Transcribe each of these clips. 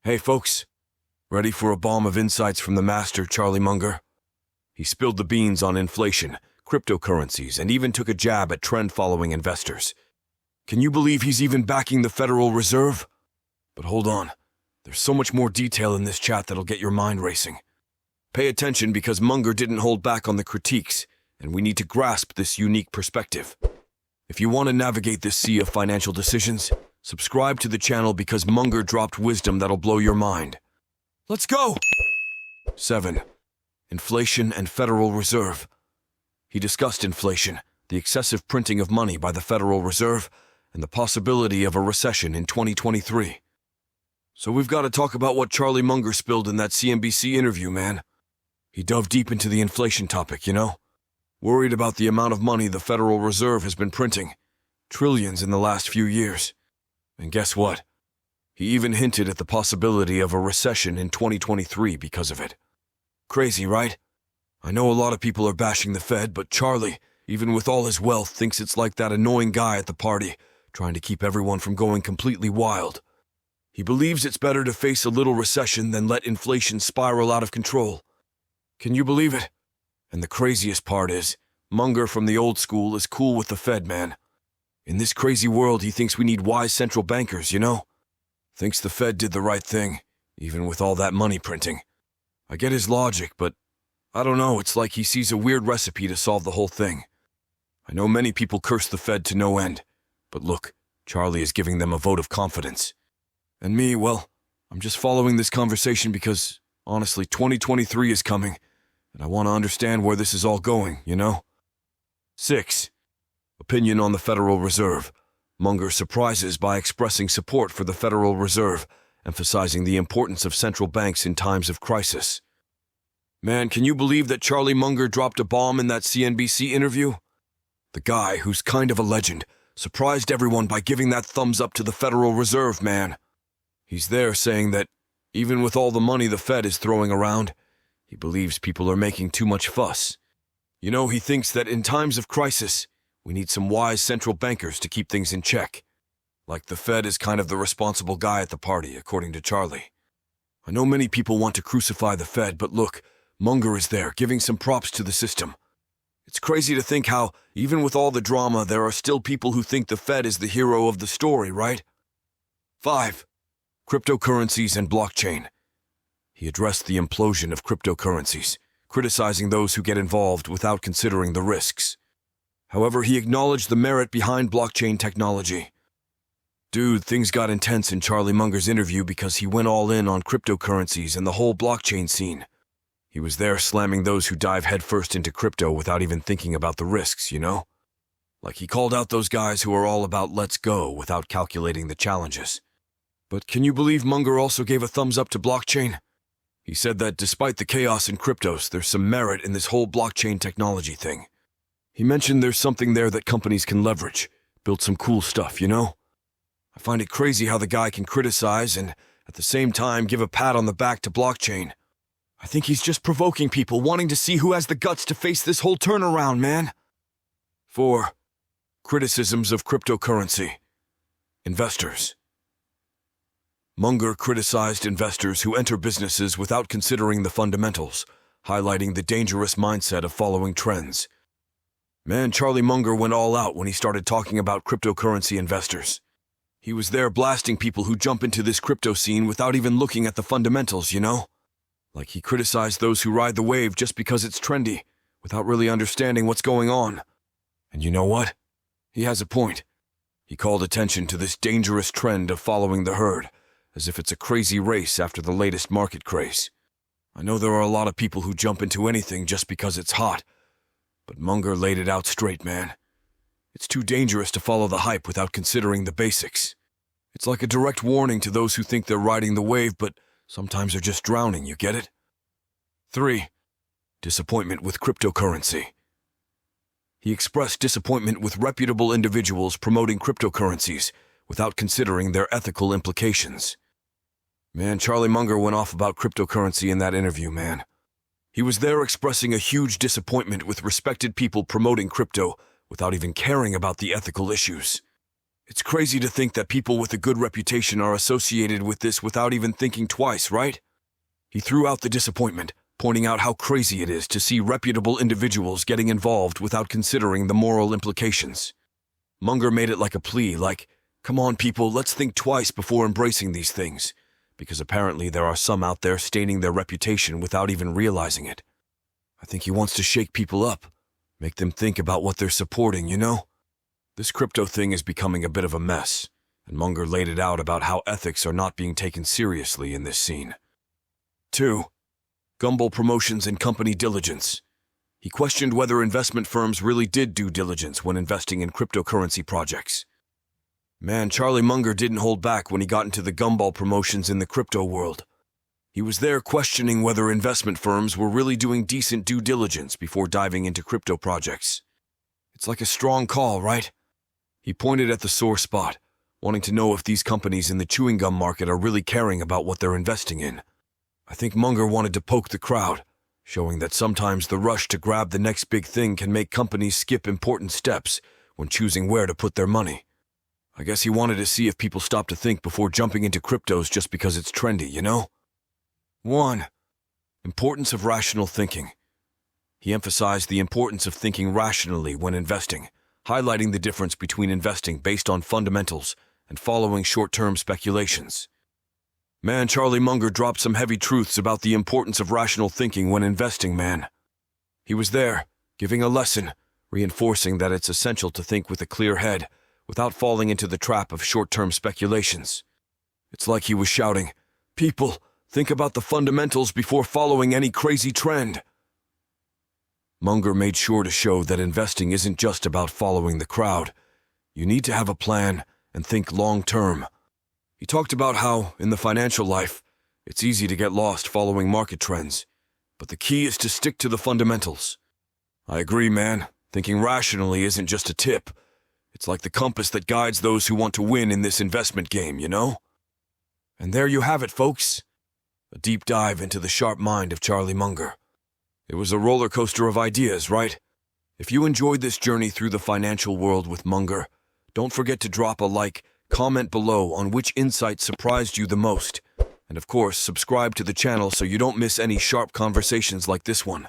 Hey folks, ready for a bomb of insights from the master, Charlie Munger? He spilled the beans on inflation, cryptocurrencies, and even took a jab at trend-following investors. Can you believe he's even backing the Federal Reserve? But hold on, there's so much more detail in this chat that'll get your mind racing. Pay attention because Munger didn't hold back on the critiques, and we need to grasp this unique perspective. If you want to navigate this sea of financial decisions, subscribe to the channel because Munger dropped wisdom that'll blow your mind. Let's go! 7. Inflation and Federal Reserve. He discussed inflation, the excessive printing of money by the Federal Reserve, and the possibility of a recession in 2023. So we've got to talk about what Charlie Munger spilled in that CNBC interview, man. He dove deep into the inflation topic, you know? Worried about the amount of money the Federal Reserve has been printing. Trillions in the last few years. And guess what? He even hinted at the possibility of a recession in 2023 because of it. Crazy, right? I know a lot of people are bashing the Fed, but Charlie, even with all his wealth, thinks it's like that annoying guy at the party, trying to keep everyone from going completely wild. He believes it's better to face a little recession than let inflation spiral out of control. Can you believe it? And the craziest part is, Munger from the old school is cool with the Fed, man. In this crazy world, he thinks we need wise central bankers, you know? Thinks the Fed did the right thing, even with all that money printing. I get his logic, but I don't know, it's like he sees a weird recipe to solve the whole thing. I know many people curse the Fed to no end, but look, Charlie is giving them a vote of confidence. And me, well, I'm just following this conversation because, honestly, 2023 is coming, and I want to understand where this is all going, you know? 6. Opinion on the Federal Reserve. Munger surprises by expressing support for the Federal Reserve, emphasizing the importance of central banks in times of crisis. Man, can you believe that Charlie Munger dropped a bomb in that CNBC interview? The guy, who's kind of a legend, surprised everyone by giving that thumbs up to the Federal Reserve, man. He's there saying that, even with all the money the Fed is throwing around, he believes people are making too much fuss. You know, he thinks that in times of crisis, we need some wise central bankers to keep things in check. Like the Fed is kind of the responsible guy at the party, according to Charlie. I know many people want to crucify the Fed, but look, Munger is there, giving some props to the system. It's crazy to think how, even with all the drama, there are still people who think the Fed is the hero of the story, right? 5. Cryptocurrencies and blockchain. He addressed the implosion of cryptocurrencies, criticizing those who get involved without considering the risks. However, he acknowledged the merit behind blockchain technology. Dude, things got intense in Charlie Munger's interview because he went all in on cryptocurrencies and the whole blockchain scene. He was there slamming those who dive headfirst into crypto without even thinking about the risks, you know? Like he called out those guys who are all about let's go without calculating the challenges. But can you believe Munger also gave a thumbs up to blockchain? He said that despite the chaos in cryptos, there's some merit in this whole blockchain technology thing. He mentioned there's something there that companies can leverage, build some cool stuff, you know? I find it crazy how the guy can criticize and, at the same time, give a pat on the back to blockchain. I think he's just provoking people, wanting to see who has the guts to face this whole turnaround, man. 4. Criticisms of cryptocurrency. Investors. Munger criticized investors who enter businesses without considering the fundamentals, highlighting the dangerous mindset of following trends. Man, Charlie Munger went all out when he started talking about cryptocurrency investors. He was there blasting people who jump into this crypto scene without even looking at the fundamentals, you know? Like he criticized those who ride the wave just because it's trendy, without really understanding what's going on. And you know what? He has a point. He called attention to this dangerous trend of following the herd, as if it's a crazy race after the latest market craze. I know there are a lot of people who jump into anything just because it's hot, but Munger laid it out straight, man. It's too dangerous to follow the hype without considering the basics. It's like a direct warning to those who think they're riding the wave, but sometimes are just drowning, you get it? 3. Disappointment with cryptocurrency. He expressed disappointment with reputable individuals promoting cryptocurrencies without considering their ethical implications. Man, Charlie Munger went off about cryptocurrency in that interview, man. He was there expressing a huge disappointment with respected people promoting crypto without even caring about the ethical issues. It's crazy to think that people with a good reputation are associated with this without even thinking twice, right? He threw out the disappointment, pointing out how crazy it is to see reputable individuals getting involved without considering the moral implications. Munger made it like a plea, like, come on people, let's think twice before embracing these things, because apparently there are some out there staining their reputation without even realizing it. I think he wants to shake people up, make them think about what they're supporting, you know? This crypto thing is becoming a bit of a mess, and Munger laid it out about how ethics are not being taken seriously in this scene. 2. Gumball promotions and company diligence. He questioned whether investment firms really did due diligence when investing in cryptocurrency projects. Man, Charlie Munger didn't hold back when he got into the gumball promotions in the crypto world. He was there questioning whether investment firms were really doing decent due diligence before diving into crypto projects. It's like a strong call, right? He pointed at the sore spot, wanting to know if these companies in the chewing gum market are really caring about what they're investing in. I think Munger wanted to poke the crowd, showing that sometimes the rush to grab the next big thing can make companies skip important steps when choosing where to put their money. I guess he wanted to see if people stop to think before jumping into cryptos just because it's trendy, you know? 1. Importance of rational thinking. He emphasized the importance of thinking rationally when investing, highlighting the difference between investing based on fundamentals and following short-term speculations. Man, Charlie Munger dropped some heavy truths about the importance of rational thinking when investing, man. He was there, giving a lesson, reinforcing that it's essential to think with a clear head without falling into the trap of short-term speculations. It's like he was shouting, "People, think about the fundamentals before following any crazy trend." Munger made sure to show that investing isn't just about following the crowd. You need to have a plan and think long-term. He talked about how, in the financial life, it's easy to get lost following market trends, but the key is to stick to the fundamentals. I agree, man. Thinking rationally isn't just a tip. It's like the compass that guides those who want to win in this investment game, you know? And there you have it, folks. A deep dive into the sharp mind of Charlie Munger. It was a roller coaster of ideas, right? If you enjoyed this journey through the financial world with Munger, don't forget to drop a like, comment below on which insight surprised you the most, and of course, subscribe to the channel so you don't miss any sharp conversations like this one.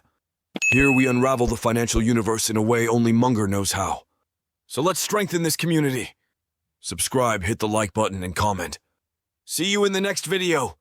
Here we unravel the financial universe in a way only Munger knows how. So let's strengthen this community. Subscribe, hit the like button, and comment. See you in the next video.